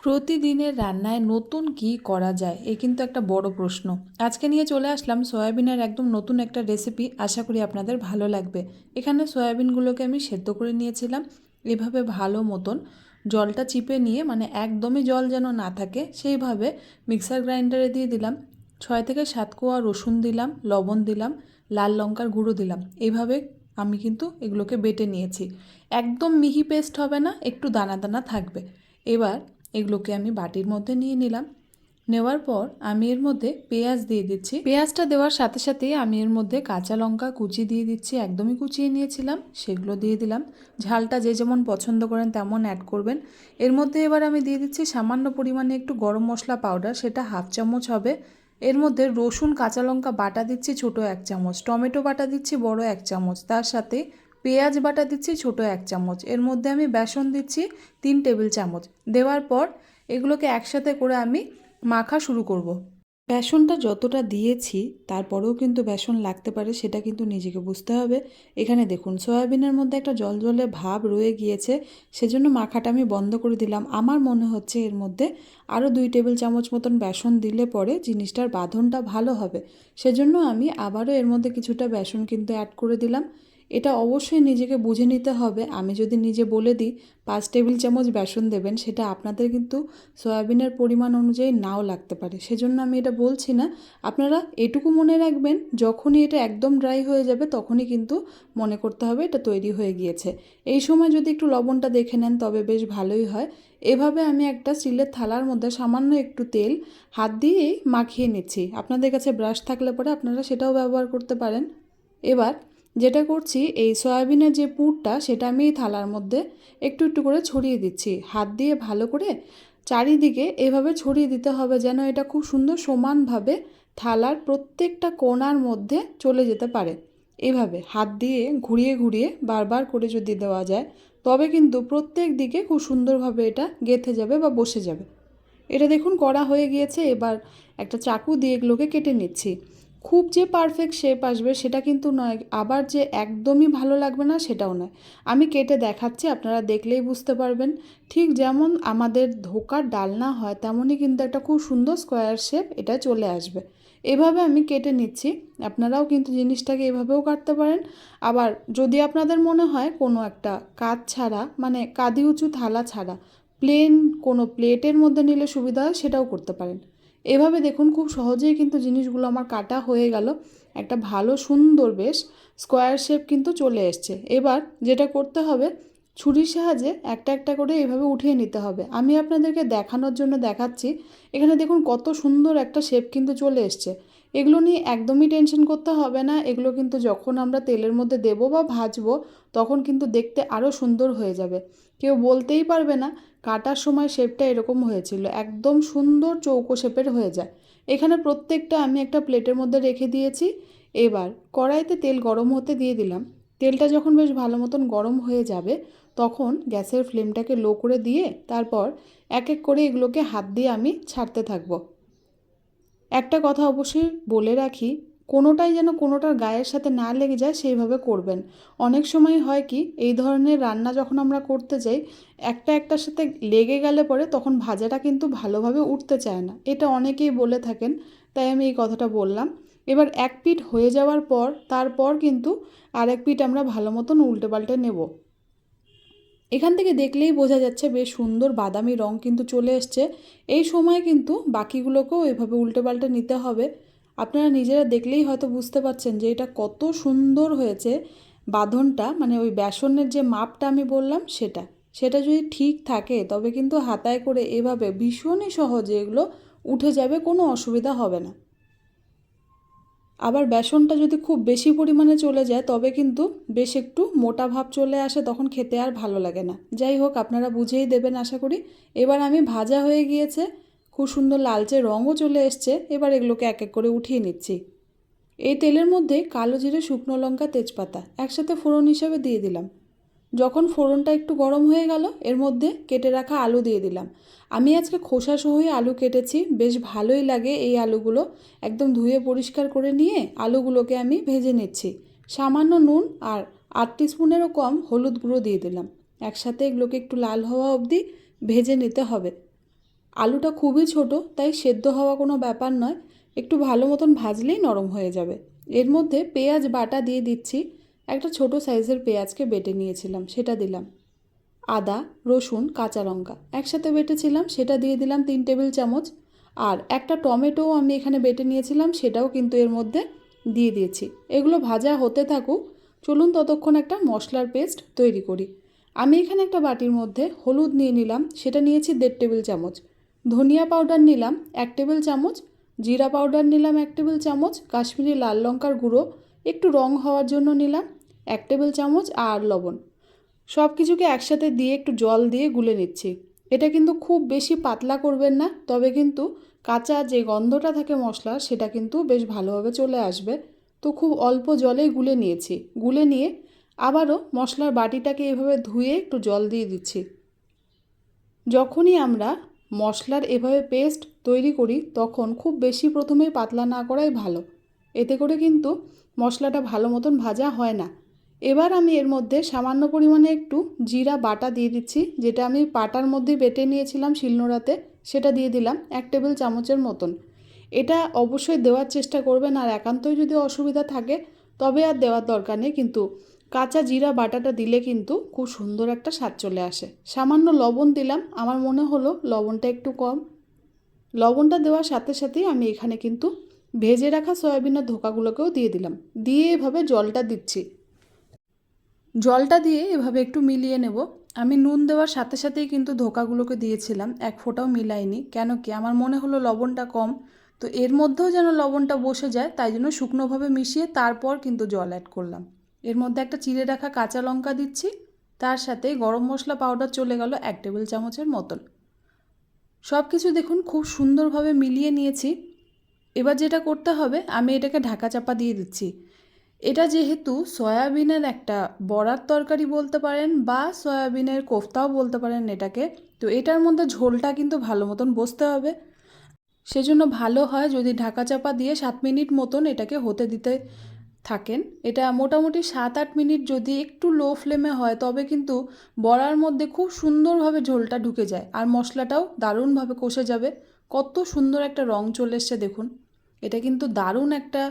প্রতিদিনের রান্নায় নতুন কী করা যায় এ কিন্তু একটা বড় প্রশ্ন। আজকে নিয়ে চলে আসলাম সয়াবিনের একদম নতুন একটা রেসিপি। আশা করি আপনাদের ভালো লাগবে। এখানে সয়াবিনগুলোকে আমি সেদ্ধ করে নিয়েছিলাম। এভাবে ভালো মতন জলটা চিপে নিয়ে, মানে একদমই জল যেন না থাকে সেইভাবে মিক্সার গ্রাইন্ডারে দিয়ে দিলাম। 6 থেকে 7 কোয়া রসুন দিলাম, লবণ দিলাম, লাল লঙ্কার গুঁড়ো দিলাম। এইভাবে আমি কিন্তু এগুলোকে বেটে নিয়েছি। একদম মিহি পেস্ট হবে না, একটু দানা দানা থাকবে। এবার এগুলোকে আমি বাটির মধ্যে নিয়ে নিলাম। নেওয়ার পর আমি এর মধ্যে পেঁয়াজ দিয়ে দিচ্ছি। পেঁয়াজটা দেওয়ার সাথে সাথেই আমি এর মধ্যে কাঁচা লঙ্কা কুচি দিয়ে দিচ্ছি, একদমই কুচিয়ে নিয়েছিলাম, সেগুলো দিয়ে দিলাম। ঝালটা যে যেমন পছন্দ করেন তেমন অ্যাড করবেন। এর মধ্যে এবার আমি দিয়ে দিচ্ছি সামান্য পরিমাণে একটু গরম মশলা পাউডার, সেটা 1/2 চামচ হবে। এর মধ্যে রসুন কাঁচা লঙ্কা বাটা দিচ্ছি ছোটো 1 চামচ, টমেটো বাটা দিচ্ছি বড় 1 চামচ, তার সাথে পেঁয়াজ বাটা দিচ্ছি ছোটো 1 চামচ। এর মধ্যে আমি বেসন দিচ্ছি 3 টেবিল চামচ। দেওয়ার পর এগুলোকে একসাথে করে আমি মাখা শুরু করব। বেসনটা যতটা দিয়েছি তারপরেও কিন্তু বেসন লাগতে পারে, সেটা কিন্তু নিজেকে বুঝতে হবে। এখানে দেখুন সয়াবিনের মধ্যে একটা জলজলে ভাব রয়ে গিয়েছে, সেজন্য মাখাটা আমি বন্ধ করে দিলাম। আমার মনে হচ্ছে এর মধ্যে আরও 2 টেবিল চামচ মতন বেসন দিলে পরে জিনিসটার বাঁধনটা ভালো হবে, সেজন্য আমি আবারও এর মধ্যে কিছুটা বেসন কিন্তু অ্যাড করে দিলাম। এটা অবশ্যই নিজেকে বুঝে নিতে হবে। আমি যদি নিজে বলে দিই 5 টেবিল চামচ বেসন দেবেন, সেটা আপনাদের কিন্তু সয়াবিনের পরিমাণ অনুযায়ী নাও লাগতে পারে, সেজন্য আমি এটা বলছি না। আপনারা এটুকু মনে রাখবেন, যখনই এটা একদম ড্রাই হয়ে যাবে তখনই কিন্তু মনে করতে হবে এটা তৈরি হয়ে গিয়েছে। এই সময় যদি একটু লবণটা দেখে নেন তবে বেশ ভালোই হয়। এভাবে আমি একটা স্টিলের থালার মধ্যে সামান্য একটু তেল হাত দিয়েই মাখিয়ে নিচ্ছি। আপনাদের কাছে ব্রাশ থাকলে পরে আপনারা সেটাও ব্যবহার করতে পারেন। এবার যেটা করছি, এই সয়াবিনের যে পুরটা সেটা আমি এই থালার মধ্যে একটু একটু করে ছড়িয়ে দিচ্ছি। হাত দিয়ে ভালো করে চারিদিকে এভাবে ছড়িয়ে দিতে হবে, যেন এটা খুব সুন্দর সমানভাবে থালার প্রত্যেকটা কোণার মধ্যে চলে যেতে পারে। এভাবে হাত দিয়ে ঘুরিয়ে ঘুরিয়ে বারবার করে যদি দেওয়া যায় তবে কিন্তু প্রত্যেক দিকে খুব সুন্দরভাবে এটা গেঁথে যাবে বা বসে যাবে। এটা দেখুন করা হয়ে গিয়েছে। এবার একটা চাকু দিয়ে এগুলোকে কেটে নিচ্ছি। খুব যে পারফেক্ট শেপ আসবে সেটা কিন্তু নয়, আবার যে একদমই ভালো লাগবে না সেটাও নয়। আমি কেটে দেখাচ্ছি, আপনারা দেখলেই বুঝতে পারবেন। ঠিক যেমন আমাদের ধোকার ডালনা হয় তেমনই কিন্তু একটা খুব সুন্দর স্কোয়ার শেপ এটা চলে আসবে। এভাবে আমি কেটে নিচ্ছি। আপনারাও কিন্তু জিনিসটাকে এভাবেও কাটতে পারেন। আবার যদি আপনাদের মনে হয় কোনো একটা কাঁচ ছাড়া, মানে কাঁধি উঁচু থালা ছাড়া প্লেন কোনো প্লেটের মধ্যে নিলে সুবিধা হয়, সেটাও করতে পারেন। এভাবে দেখুন খুব সহজেই কিন্তু জিনিসগুলো আমার কাটা হয়ে গেল। একটা ভালো সুন্দর বেশ স্কোয়ার শেপ কিন্তু চলে এসছে। এবার যেটা করতে হবে, ছুরির সাহায্যে একটা একটা করে এভাবে উঠিয়ে নিতে হবে। আমি আপনাদেরকে দেখানোর জন্য দেখাচ্ছি। এখানে দেখুন কত সুন্দর একটা শেপ কিন্তু চলে এসছে। এগুলো নিয়ে একদমই টেনশন করতে হবে না। এগুলো কিন্তু যখন আমরা তেলের মধ্যে দেবো বা ভাজবো তখন কিন্তু দেখতে আরও সুন্দর হয়ে যাবে। কেউ বলতেই পারবে না কাটার সময় শেপটা এরকম হয়েছিল। একদম সুন্দর চৌকো শেপের হয়ে যায়। এখানে প্রত্যেকটা আমি একটা প্লেটের মধ্যে রেখে দিয়েছি। এবার কড়াইতে তেল গরম হতে দিয়ে দিলাম। তেলটা যখন বেশ ভালো মতন গরম হয়ে যাবে তখন গ্যাসের ফ্লেমটাকে লো করে দিয়ে তারপর এক এক করে এগুলোকে হাত দিয়ে আমি ছাড়তে থাকবো। একটা কথা অবশ্যই বলে রাখি, কোনোটাই যেন কোনোটার গায়ের সাথে না লেগে যায় সেইভাবে করবেন। অনেক সময় হয় কি, এই ধরনের রান্না যখন আমরা করতে যাই একটা একটার সাথে লেগে গেলে পরে তখন ভাজাটা কিন্তু ভালোভাবে উঠতে চায় না, এটা অনেকেই বলে থাকেন, তাই আমি এই কথাটা বললাম। এবার এক পিঠ হয়ে যাওয়ার পর তারপর কিন্তু আর এক পিঠ আমরা ভালো মতন উল্টে পাল্টে নেব। এখান থেকে দেখলেই বোঝা যাচ্ছে বেশ সুন্দর বাদামি রং কিন্তু চলে এসছে। এই সময় কিন্তু বাকিগুলোকেও এভাবে উল্টে পাল্টে নিতে হবে। আপনারা নিজেরা দেখলেই হয়তো বুঝতে পারছেন যে এটা কত সুন্দর হয়েছে। বাঁধনটা মানে ওই বেসনের যে মাপটা আমি বললাম সেটা সেটা যদি ঠিক থাকে তবে কিন্তু হাতায় করে এভাবে ভীষণই সহজে এগুলো উঠে যাবে, কোনো অসুবিধা হবে না। আবার বেসনটা যদি খুব বেশি পরিমাণে চলে যায় তবে কিন্তু বেশ একটু মোটা ভাব চলে আসে, তখন খেতে আর ভালো লাগে না। যাই হোক, আপনারা বুঝেই দেবেন আশা করি। এবার আমি ভাজা হয়ে গিয়েছে, খুব সুন্দর লালচে রঙও চলে এসছে। এবার এগুলোকে এক এক করে উঠিয়ে নিচ্ছি। এই তেলের মধ্যে কালো জিরে, শুকনো লঙ্কা, তেজপাতা একসাথে ফোড়ন হিসেবে দিয়ে দিলাম। যখন ফোড়নটা একটু গরম হয়ে গেল এর মধ্যে কেটে রাখা আলু দিয়ে দিলাম। আমি আজকে খোসা সহই আলু কেটেছি, বেশ ভালোই লাগে এই আলুগুলো। একদম ধুয়ে পরিষ্কার করে নিয়ে আলুগুলোকে আমি ভেজে নিচ্ছি। সামান্য নুন আর 8 টিস্পুনেরও কম হলুদ গুঁড়ো দিয়ে দিলাম। একসাথে এগুলোকে একটু লাল হওয়া অবধি ভেজে নিতে হবে। আলুটা খুবই ছোট, তাই সেদ্ধ হওয়া কোনো ব্যাপার নয়, একটু ভালো মতন ভাজলেই নরম হয়ে যাবে। এর মধ্যে পেঁয়াজ বাটা দিয়ে দিচ্ছি। একটা ছোট সাইজের পেঁয়াজকে বেটে নিয়েছিলাম, সেটা দিলাম। আদা, রসুন, কাঁচা লঙ্কা একসাথে বেটেছিলাম, সেটা দিয়ে দিলাম 3 টেবিল চামচ। আর একটা টমেটোও আমি এখানে বেটে নিয়েছিলাম, সেটাও কিন্তু এর মধ্যে দিয়ে দিয়েছি। এগুলো ভাজা হতে থাকুক, চলুন ততক্ষণ একটা মশলার পেস্ট তৈরি করি। আমি এখানে একটা বাটির মধ্যে হলুদ নিয়ে নিলাম, সেটা নিয়েছি 1.5 টেবিল চামচ। ধনিয়া পাউডার নিলাম 1 টেবিল চামচ। জিরা পাউডার নিলাম 1 টেবিল চামচ। কাশ্মীরি লাল লঙ্কার গুঁড়ো একটু রং হওয়ার জন্য নিলাম 1 টেবিল চামচ। আর লবণ। সব কিছুকে একসাথে দিয়ে একটু জল দিয়ে গুলে নিচ্ছি। এটা কিন্তু খুব বেশি পাতলা করবেন না, তবে কিন্তু কাঁচা যে গন্ধটা থাকে মশলা সেটা কিন্তু বেশ ভালোভাবে চলে আসবে। তো খুব অল্প জলেই গুলে নিয়েছি। গুলে নিয়ে আবারও মশলার বাটিটাকে এভাবে ধুয়ে একটু জল দিয়ে দিচ্ছি। যখনই আমরা মশলার এভাবে পেস্ট তৈরি করি তখন খুব বেশি প্রথমেই পাতলা না করাই ভালো, এতে করে কিন্তু মশলাটা ভালো মতন ভাজা হয় না। এবার আমি এর মধ্যে সামান্য পরিমাণে একটু জিরা বাটা দিয়ে দিচ্ছি, যেটা আমি পাটার মধ্যে বেটে নিয়েছিলাম শিলনোড়াতে, সেটা দিয়ে দিলাম 1 টেবিল চামচের মতন। এটা অবশ্যই দেওয়ার চেষ্টা করবেন, আর একান্তই যদি অসুবিধা থাকে তবে আর দেওয়ার দরকার নেই, কিন্তু কাঁচা জিরা বাটাটা দিলে কিন্তু খুব সুন্দর একটা স্বাদ চলে আসে। সামান্য লবণ দিলাম, আমার মনে হলো লবণটা একটু কম। লবণটা দেওয়ার সাথে সাথেই আমি এখানে কিন্তু ভেজে রাখা সয়াবিনের ধোকাগুলোকেও দিয়ে দিলাম, দিয়ে এভাবে জলটা দিচ্ছি। জলটা দিয়ে এভাবে একটু মিলিয়ে নেব। আমি নুন দেওয়ার সাথে সাথেই কিন্তু ধোকাগুলোকে দিয়েছিলাম, এক ফোঁটাও মিলাইনি, কেন কি আমার মনে হলো লবণটা কম। তো এর মধ্যেও যেন লবণটা বসে যায়, তাই জন্য শুকনোভাবে মিশিয়ে তারপর কিন্তু জল অ্যাড করলাম। এর মধ্যে একটা চিড়ে রাখা কাঁচা লঙ্কা দিচ্ছি, তার সাথে গরম মশলা পাউডার চলে গেল 1 টেবিল চামচের মতন। সব কিছু দেখুন খুব সুন্দরভাবে মিলিয়ে নিয়েছি। এবার যেটা করতে হবে, আমি এটাকে ঢাকা চাপা দিয়ে দিচ্ছি। এটা যেহেতু সয়াবিনের একটা বড়ার তরকারি বলতে পারেন বা সয়াবিনের কোফতাও বলতে পারেন এটাকে, তো এটার মধ্যে ঝোলটা কিন্তু ভালো মতন বসতে হবে। সেজন্য ভালো হয় যদি ঢাকা চাপা দিয়ে 7 মিনিট মতন এটাকে হতে দিতে থাকেন। এটা মোটামুটি 7-8 মিনিট যদি একটু লো ফ্লেমে হয় তবে কিন্তু বড়ার মধ্যে খুব সুন্দরভাবে ঝোলটা ঢুকে যায় আর মশলাটাও দারুণভাবে কষে যাবে। কত সুন্দর একটা রং চলে এসছে দেখুন। এটা কিন্তু দারুণ একটা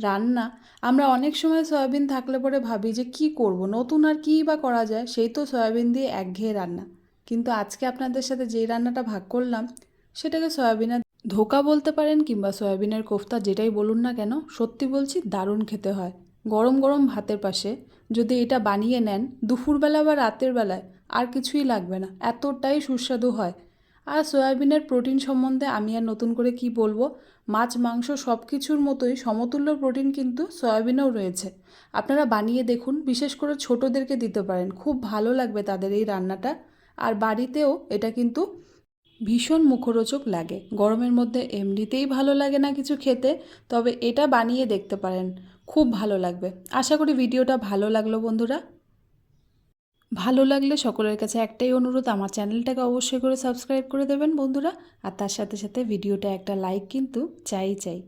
রান্না। আমরা অনেক সময় সয়াবিন থাকলে পরে ভাবি যে কি করব, নতুন আর কী বা করা যায়, সেই তো সয়াবিন দিয়ে একঘেয়ে রান্না। কিন্তু আজকে আপনাদের সাথে যেই রান্নাটা ভাগ করলাম সেটাকে সয়াবিনের ধোকা বলতে পারেন কিংবা সয়াবিনের কোফতা, যেটাই বলুন না কেন, সত্যি বলছি দারুণ খেতে হয়। গরম গরম ভাতের পাশে যদি এটা বানিয়ে নেন দুপুরবেলা বা রাতের বেলায়, আর কিছুই লাগবে না, এতটাই সুস্বাদু হয়। আর সয়াবিনের প্রোটিন সম্বন্ধে আমি আর নতুন করে কি বলবো, মাছ মাংস সব কিছুর মতোই সমতুল্য প্রোটিন কিন্তু সয়াবিনেও রয়েছে। আপনারা বানিয়ে দেখুন, বিশেষ করে ছোটোদেরকে দিতে পারেন, খুব ভালো লাগবে তাদের এই রান্নাটা। আর বাড়িতেও এটা কিন্তু ভীষণ মুখরোচক লাগে। গরমের মধ্যে এমনিতেই ভালো লাগে না কিছু খেতে, তবে এটা বানিয়ে দেখতে পারেন, খুব ভালো লাগবে। আশা করি ভিডিওটা ভালো লাগলো বন্ধুরা। ভালো লাগলে সকলের কাছে একটাই অনুরোধ, আমার চ্যানেলটাকে অবশ্যই করে সাবস্ক্রাইব করে দেবেন বন্ধুরা, আর তার সাথে সাথে ভিডিওটা একটা লাইক কিন্তু চাই।